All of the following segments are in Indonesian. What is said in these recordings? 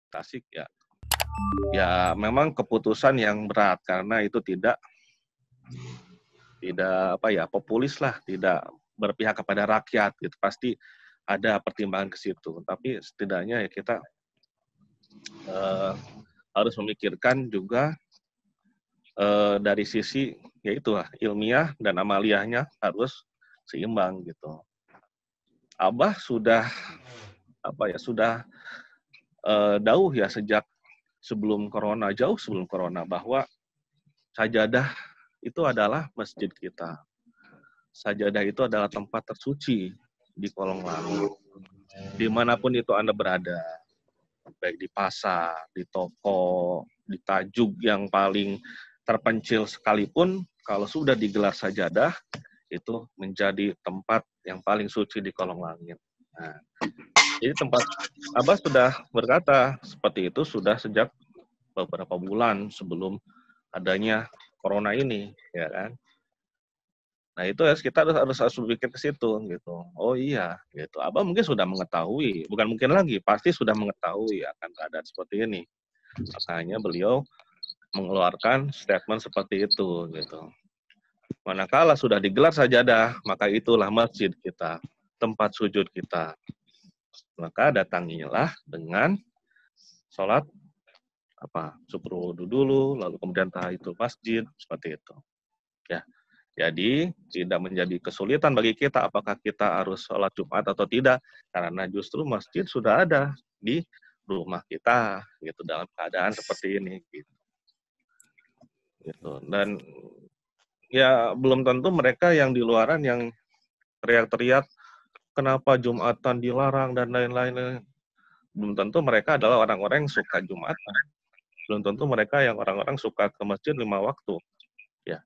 Tasik ya memang keputusan yang berat karena itu tidak populis lah, tidak berpihak kepada rakyat gitu. Pasti ada pertimbangan ke situ. Tapi setidaknya ya kita harus memikirkan juga dari sisi yaitu ilmiah dan amaliyahnya harus seimbang gitu. Abah sudah jauh ya sejak jauh sebelum corona bahwa sajadah itu adalah masjid kita. Sajadah itu adalah tempat tersuci di kolong langit. Dimanapun itu Anda berada, baik di pasar, di toko, di tajuk yang paling terpencil sekalipun, kalau sudah digelar sajadah, itu menjadi tempat yang paling suci di kolong langit. Nah, jadi Abah sudah berkata seperti itu sudah sejak beberapa bulan sebelum adanya corona ini, ya kan? Nah itu ya kita harus berpikir ke situ gitu. Oh iya, gitu. Abah mungkin sudah mengetahui, bukan mungkin lagi, pasti sudah mengetahui akan keadaan seperti ini. Makanya beliau mengeluarkan statement seperti itu gitu. Manakala sudah digelar sajadah, maka itulah masjid kita, tempat sujud kita. Maka datangilah dengan sholat syukur wudu dulu, lalu kemudian tahiyatul masjid, seperti itu. Ya. Jadi tidak menjadi kesulitan bagi kita apakah kita harus sholat Jumat atau tidak, karena justru masjid sudah ada di rumah kita, gitu dalam keadaan seperti ini. Gitu. Dan ya belum tentu mereka yang di luaran yang teriak-teriak kenapa Jumatan dilarang dan lain-lain. Belum tentu mereka adalah orang-orang yang suka Jumatan. Belum tentu mereka yang orang-orang suka ke masjid 5 waktu. Ya,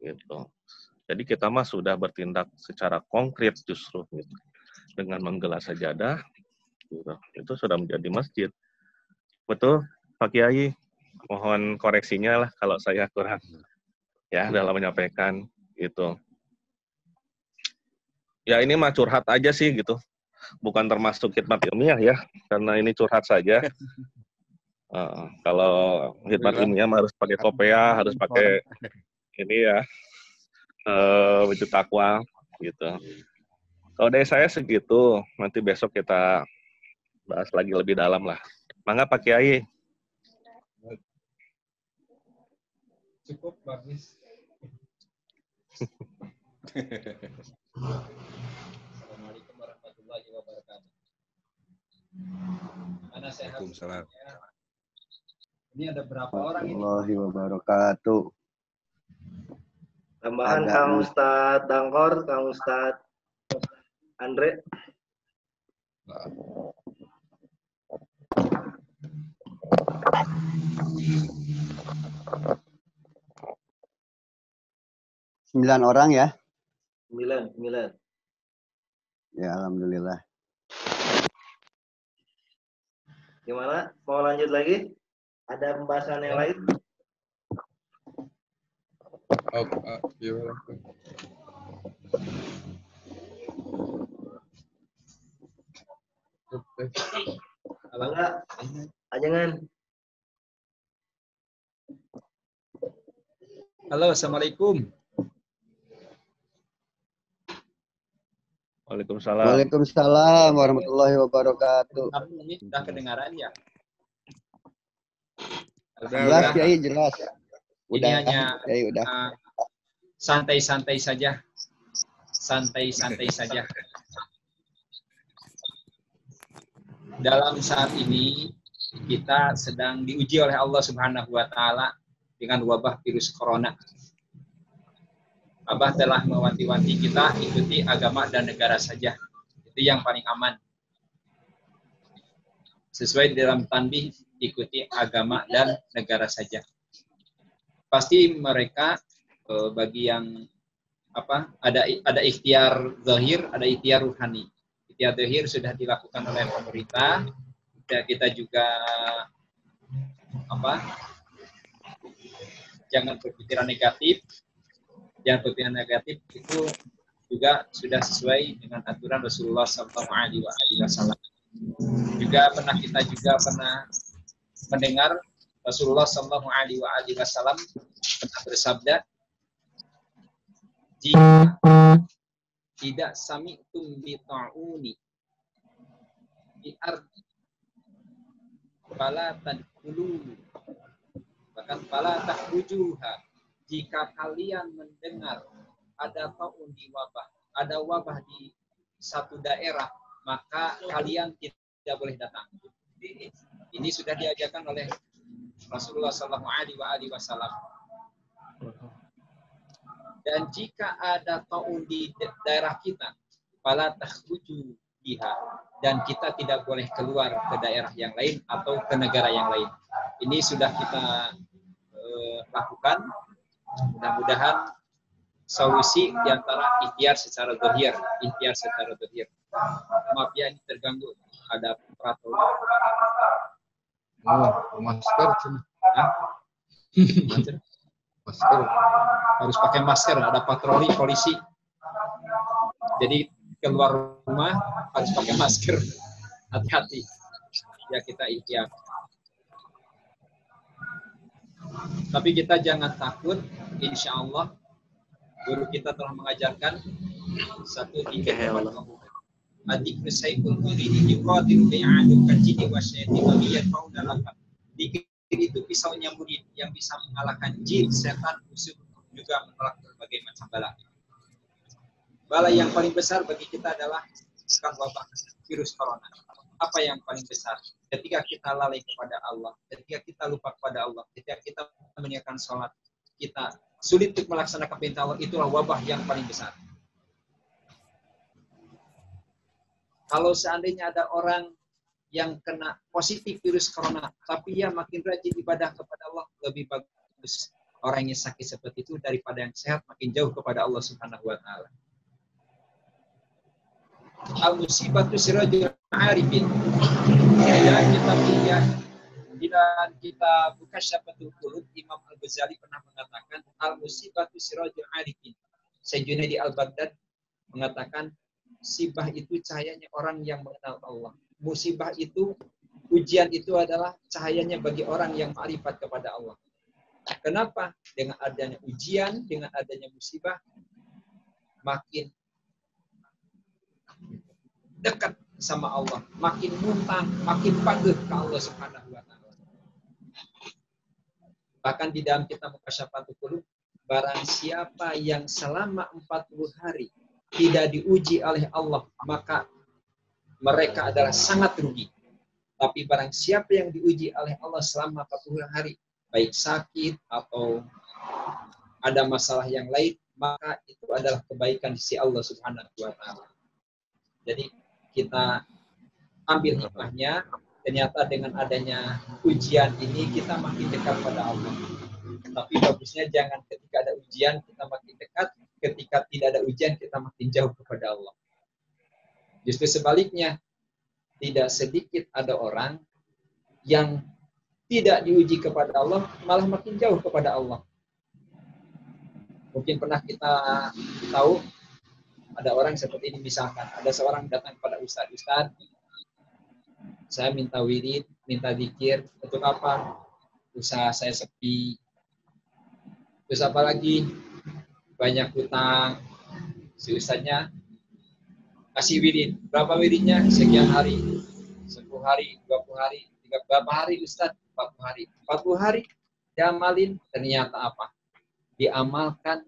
gitu. Jadi kita mah sudah bertindak secara konkret justru gitu. Dengan menggelar sajadah, gitu. Itu sudah menjadi masjid. Betul, Pak Kiai. Mohon koreksinya lah kalau saya kurang ya dalam menyampaikan itu. Ya ini mah curhat aja sih gitu. Bukan termasuk khidmat ilmiah ya, karena ini curhat saja. Kalau khidmat ilmiah harus pakai kopea, harus pakai ini ya, wujud takwa gitu. Kalau dari saya segitu, nanti besok kita bahas lagi lebih dalam lah. Mangga Pak Kiai. Cukup bagus. Assalamualaikum warahmatullahi wabarakatuh. Waalaikumsalam. Ini ada berapa orang ini? Warahmatullahi wabarakatuh. Tambahan Kang Ustadz Dangkor, Kang Ustadz Andre. Sembilan orang ya? 9. Ya, alhamdulillah. Gimana? Mau lanjut lagi? Ada pembahasan yang lain? Gimana? Kalau enggak, jangan. Halo, assalamualaikum. Waalaikumsalam. Waalaikumsalam warahmatullahi wabarakatuh. Ini sudah kedengaran ya? Jelas Kiai, jelas. Ini hanya Kiai, udah. Santai-santai saja. Santai-santai saja. Dalam saat ini kita sedang diuji oleh Allah Subhanahu wa taala dengan wabah virus corona. Abah telah mewanti-wanti kita ikuti agama dan negara saja. Itu yang paling aman. Sesuai dalam tanbih, ikuti agama dan negara saja. Pasti mereka bagi yang ada ikhtiar zahir, ada ikhtiar ruhani. Ikhtiar zahir sudah dilakukan oleh pemerintah. Dan kita juga jangan berpikiran negatif. Jangan berpikiran negatif itu juga sudah sesuai dengan aturan Rasulullah SAW. Kita juga pernah mendengar Rasulullah Shallallahu Alaihi Wasallam pernah bersabda, jika tidak sami'tum bi ta'uni di ardi fala tadkhulu, bahkan fala takhrujuha, jika kalian mendengar ada ta'un di wabah, ada wabah di satu daerah, maka kalian tidak boleh datang. Ini sudah diajarkan oleh Rasulullah Shallallahu Alaihi Wasallam. Dan jika ada ta'un di daerah kita, fala takhruju biha, dan kita tidak boleh keluar ke daerah yang lain atau ke negara yang lain. Ini sudah kita lakukan. Mudah-mudahan solusi di antara ikhtiar secara zahir, Maaf ya, ini terganggu. Ada peraturan. Masker cuma. Masker. Harus pakai masker, ada patroli polisi. Jadi keluar rumah harus pakai masker. Hati-hati. Ya, kita ikhtiar. Tapi kita jangan takut. Insya Allah guru kita telah mengajarkan satu tiga Adik sayyidul murid yuqatilu bi'adul kajidi wa syaitin wa yadfa'una laka. Dikir itu pisaunya murid yang bisa mengalahkan jin, setan, musuh, juga menolak berbagai macam bala. Bala yang paling besar bagi kita adalah bukan wabah virus corona. Apa yang paling besar? Ketika kita lalai kepada Allah, ketika kita lupa kepada Allah, ketika kita meninggalkan sholat, kita sulit untuk melaksanakan perintah Allah, itulah wabah yang paling besar. Kalau seandainya ada orang yang kena positif virus corona, tapi ia makin rajin ibadah kepada Allah, lebih bagus orang yang sakit seperti itu daripada yang sehat makin jauh kepada Allah Subhanahu wa taala. Al-musibatu sirajul arifin. Ya, kita lihat di dalam kitab Kasyafatul Qulub, Imam Al-Ghazali pernah mengatakan al-musibatu sirajul arifin. Sayyidina Al-Baghdad mengatakan musibah itu cahayanya orang yang mengenal Allah. Musibah itu, ujian itu adalah cahayanya bagi orang yang ma'rifat kepada Allah. Kenapa? Dengan adanya ujian, dengan adanya musibah, makin dekat sama Allah, makin muntah, makin patuh ke Allah Subhanahu wa taala. Bahkan di dalam kitab Kasyafatul Qulub, barang siapa yang selama 40 hari tidak diuji oleh Allah, maka mereka adalah sangat rugi. Tapi barang siapa yang diuji oleh Allah selama 40 hari, baik sakit atau ada masalah yang lain, maka itu adalah kebaikan di sisi Allah Subhanahu wa taala. Jadi kita ambil hikmahnya, ternyata dengan adanya ujian ini kita makin dekat pada Allah. Tapi bagusnya jangan ketika ada ujian kita makin dekat, ketika tidak ada ujian kita makin jauh kepada Allah. Justru sebaliknya, tidak sedikit ada orang yang tidak diuji kepada Allah, malah makin jauh kepada Allah. Mungkin pernah kita tahu, ada orang seperti ini, misalkan, ada seorang datang kepada Ustaz, saya minta wirid, minta zikir, untuk apa? Usaha saya sepi. Terus apa lagi? Banyak hutang. Si Ustaznya kasih wirid. Berapa wiridnya? Sekian hari. 10 hari, 20 hari, 30 berapa hari Ustaz? 40 hari. 40 hari diamalin, ternyata apa? Diamalkan,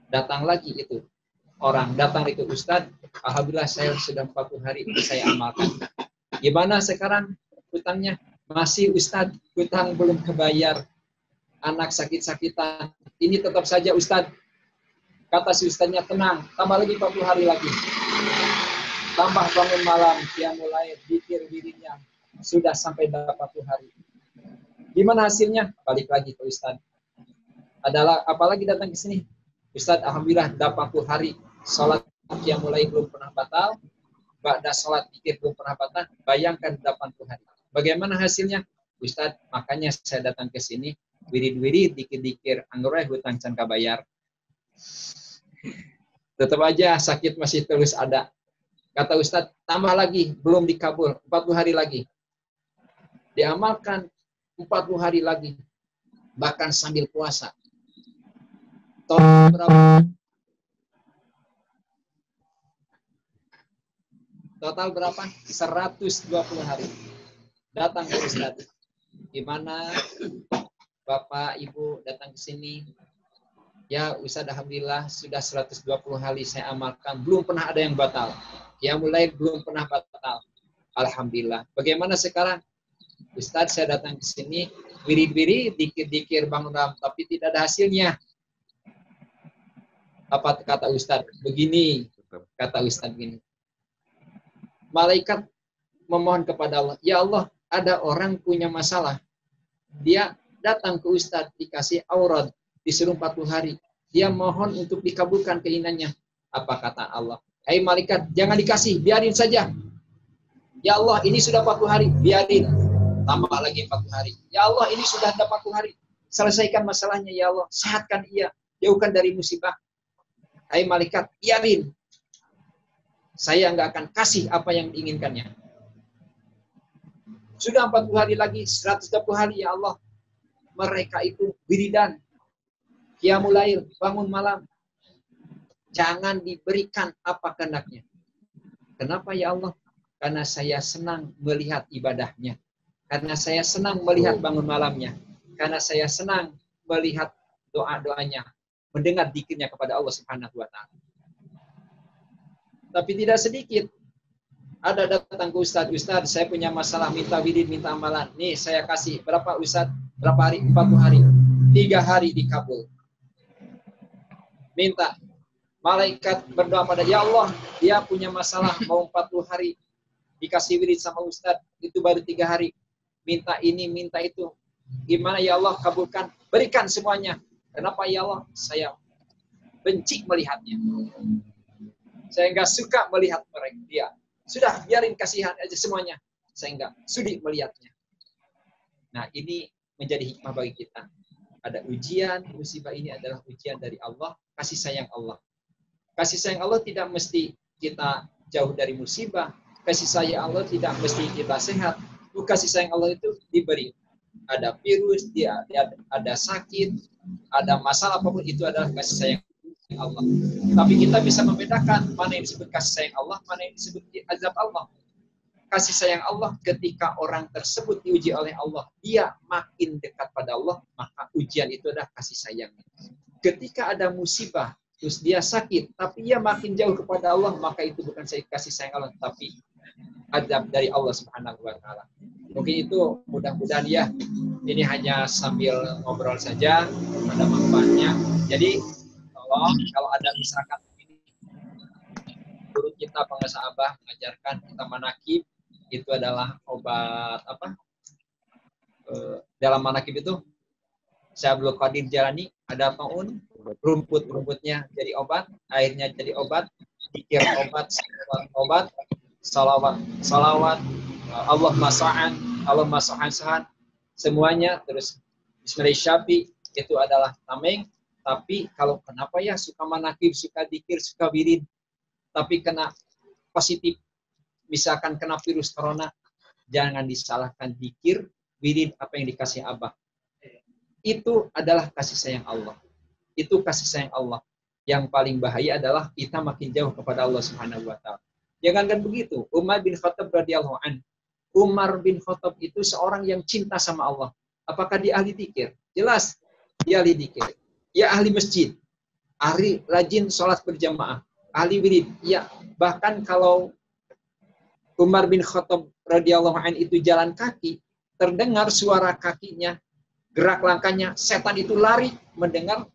datang lagi itu. Orang datang itu Ustaz, alhamdulillah saya sudah 40 hari saya amalkan. Gimana sekarang hutangnya? Masih Ustaz, hutang belum kebayar. Anak sakit-sakitan. Ini tetap saja Ustaz. Kata si Ustaznya, tenang, tambah lagi 40 hari lagi. Tambah bangun malam, dia mulai zikir wiridnya. Sudah sampai 40 hari. Gimana hasilnya? Balik lagi ke Ustaz. Adalah apalagi datang ke sini? Ustaz, alhamdulillah 80 hari. Salat yang mulai belum pernah batal. Ba'da salat zikir belum pernah batal. Bayangkan 80 hari. Bagaimana hasilnya? Ustaz, makanya saya datang ke sini. Wirid-wirid, dikir-dikir, anggurai hutang can kabayar. Tetap aja sakit masih terus ada. Kata Ustadz, tambah lagi, belum dikabul, 40 hari lagi. Diamalkan 40 hari lagi, bahkan sambil puasa. Total berapa? Total berapa? 120 hari. Datang ke Ustadz. Gimana Bapak, Ibu datang ke sini? Ya Ustadz, alhamdulillah sudah 120 hari saya amalkan, belum pernah ada yang batal. Ya mulai belum pernah batal. Alhamdulillah. Bagaimana sekarang? Ustadz, saya datang ke sini, wirid-wirid, dikir-dikir bangun malam, tapi tidak ada hasilnya. Apa kata Ustadz? Begini, kata Ustadz begini. Malaikat memohon kepada Allah, ya Allah, ada orang punya masalah. Dia datang ke Ustadz, dikasih aurat, disuruh 40 hari. Dia mohon untuk dikabulkan keinginannya. Apa kata Allah? Hai malaikat, jangan dikasih, biarin saja. Ya Allah, ini sudah 40 hari, biarin. Tambah lagi 40 hari. Ya Allah, ini sudah 40 hari. Selesaikan masalahnya, ya Allah. Sehatkan ia, jauhkan dari musibah. Hai malaikat, biarin. Saya nggak akan kasih apa yang diinginkannya. Sudah 40 hari lagi, 120 hari, ya Allah. Mereka itu wiridan. Qiyamul lail, bangun malam. Jangan diberikan apa kehendaknya. Kenapa ya Allah? Karena saya senang melihat ibadahnya. Karena saya senang melihat bangun malamnya. Karena saya senang melihat doa-doanya. Mendengar dzikirnya kepada Allah Subhanahu wa Ta'ala. Tapi tidak sedikit. Ada datang ke Ustadz, Ustadz saya punya masalah, minta wirid, minta amalan. Nih saya kasih, berapa Ustadz? Berapa hari? 40 hari. 3 hari dikabul. Minta. Malaikat berdoa pada, ya Allah, dia punya masalah, mau 40 hari. Dikasih wirid sama Ustadz, itu baru 3 hari. Minta ini, minta itu. Gimana ya Allah, kabulkan. Berikan semuanya. Kenapa ya Allah? Saya benci melihatnya. Saya nggak suka melihat mereka. Dia sudah biarin kasihan aja semuanya. Saya nggak sudi melihatnya. Nah ini menjadi hikmah bagi kita. Ada ujian, musibah ini adalah ujian dari Allah, kasih sayang Allah. Kasih sayang Allah tidak mesti kita jauh dari musibah. Kasih sayang Allah tidak mesti kita sehat. Kasih sayang Allah itu diberi. Ada virus, dia ada sakit, ada masalah apapun, itu adalah kasih sayang Allah. Tapi kita bisa membedakan mana yang disebut kasih sayang Allah, mana yang disebut azab Allah. Kasih sayang Allah ketika orang tersebut diuji oleh Allah, dia makin dekat pada Allah, maka ujian itu adalah kasih sayang. Ketika ada musibah, terus dia sakit, tapi dia makin jauh kepada Allah, maka itu bukan kasih sayang Allah, tapi azab dari Allah Subhanahu wa Ta'ala. Mungkin itu mudah-mudahan ya, ini hanya sambil ngobrol saja, ada manfaatnya. Jadi kalau ada misalkan ini guru kita pengasah abah mengajarkan kita manakib, itu adalah obat apa? Dalam manakib itu saya belum Qadir jalani, ada taun, rumput-rumputnya jadi obat, airnya jadi obat, zikir obat, salawat, Allahumma sa'an, semuanya, terus Bismillahirrahmanirrahim, itu adalah tameng. Tapi kalau kenapa ya suka manakib, suka zikir, suka wirid, tapi kena positif, misalkan kena virus corona, jangan disalahkan zikir, wirid apa yang dikasih abah. Itu adalah kasih sayang Allah. Itu kasih sayang Allah. Yang paling bahaya adalah kita makin jauh kepada Allah Subhanahu wa Ta'ala. Jangankan begitu, Umar bin Khattab radhiyallahu anhu. Umar bin Khattab itu seorang yang cinta sama Allah. Apakah dia ahli zikir? Jelas, dia ahli zikir. Ya ahli masjid. Ahli rajin sholat berjamaah. Ahli wirid. Ya, bahkan kalau Umar bin Khattab radhiyallahu anhu itu jalan kaki, terdengar suara kakinya, gerak langkahnya, setan itu lari mendengar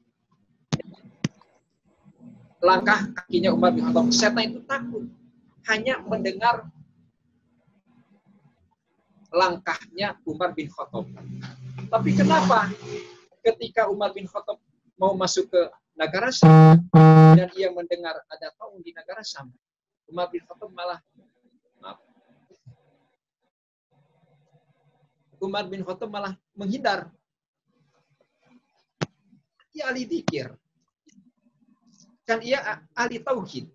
langkah kakinya Umar bin Khattab. Setan itu takut hanya mendengar langkahnya Umar bin Khattab. Tapi kenapa ketika Umar bin Khattab mau masuk ke negara Syam dan ia mendengar ada taun di negara Syam, Umar bin Khattab malah menghindar. Ia ahli dzikir. Kan ia ahli tauhid.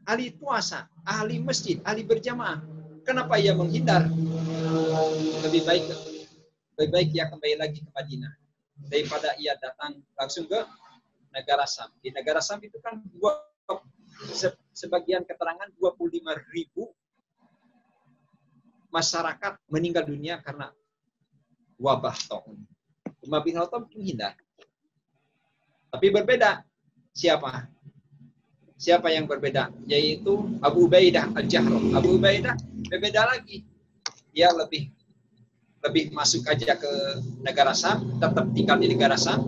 ahli puasa, ahli masjid, ahli berjamaah. Kenapa ia menghindar? Lebih baik ia kembali lagi ke Madinah daripada ia datang langsung ke negara Sam. Di negara Sam itu kan sebagian keterangan 25.000 masyarakat meninggal dunia karena wabah taun. Umar bin Khattab menghindar. Tapi berbeda. Siapa? Siapa yang berbeda? Yaitu Abu Ubaidah Al-Jarrah. Abu Ubaidah berbeda lagi. Dia lebih masuk aja ke negara Sam, tetap tinggal di negara Sam.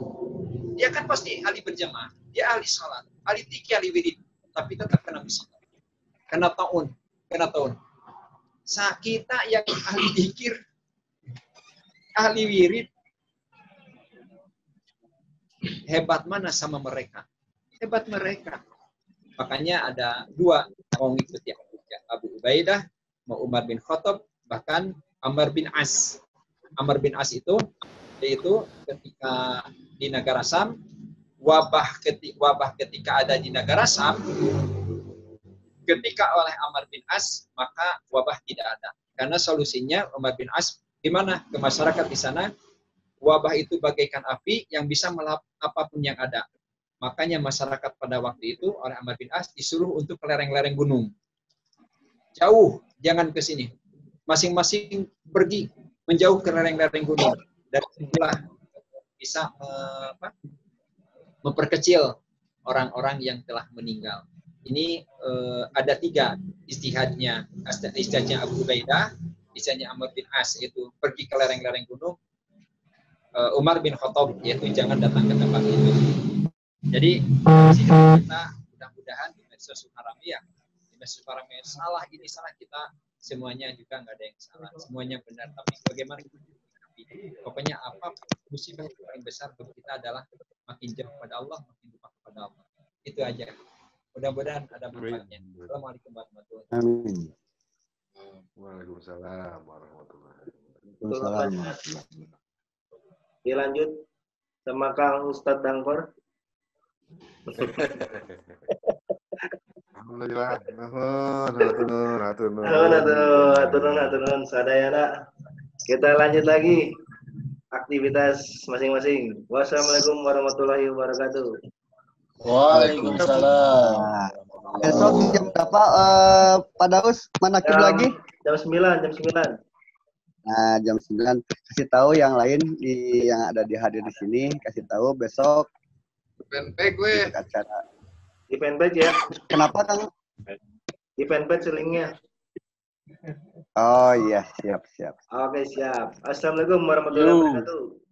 Dia kan pasti ahli berjamaah. Dia ahli salat, ahli tikya, ahli wirid. Tapi tetap kena musibah. Kena taun. Kita yang ahli zikir, ahli wirid, hebat mana sama mereka? Hebat mereka. Makanya ada dua mau mengikuti Abu Ubaidah, mau Umar bin Khattab, bahkan Amr bin As. Amr bin As itu yaitu ketika di negara Sam, wabah ketika ada di negara Sam, ketika oleh Amr bin As, maka wabah tidak ada. Karena solusinya Umar bin As gimana ke masyarakat di sana? Wabah itu bagaikan api yang bisa melahap apapun yang ada. Makanya masyarakat pada waktu itu oleh Amr bin As disuruh untuk ke lereng-lereng gunung. Jauh, jangan ke sini. Masing-masing pergi menjauh ke lereng-lereng gunung. Dan itulah bisa memperkecil orang-orang yang telah meninggal. Ini ada 3 istihadnya. Istihadnya Abu Ubaidah, istihadnya Amr bin As, yaitu pergi ke lereng-lereng gunung. Umar bin Khattab, yaitu jangan datang ke tempat itu. Jadi kita mudah-mudahan di medsos Haramiyah, di medsos Haramiyah salah ini salah kita, semuanya juga nggak ada yang salah, semuanya benar. Tapi bagaimana kita menyikapi? Pokoknya apa musibah yang paling besar bagi kita adalah makin jauh kepada Allah, makin dekat kepada Allah. Itu aja. Mudah-mudahan ada manfaatnya. Assalamualaikum warahmatullahi wabarakatuh. Amin. Waalaikumsalam warahmatullahi Waalaikumsalam. Dilanjut sama Kang Ustadz Dangkor. Alhamdulillah. Turun sadayana. Kita lanjut lagi aktivitas masing-masing. Wassalamualaikum warahmatullahi wabarakatuh. Waalaikumsalam. Besok jam berapa Pak Daus manakib lagi? Jam 9. Nah, jam 9 kasih tahu yang lain yang ada hadir di sini, kasih tahu besok Penpek gue. acara. Di fanpage ya. Kenapa Kang? Di fanpage linknya. Oh iya, siap. Oke, siap. Assalamualaikum warahmatullahi wabarakatuh.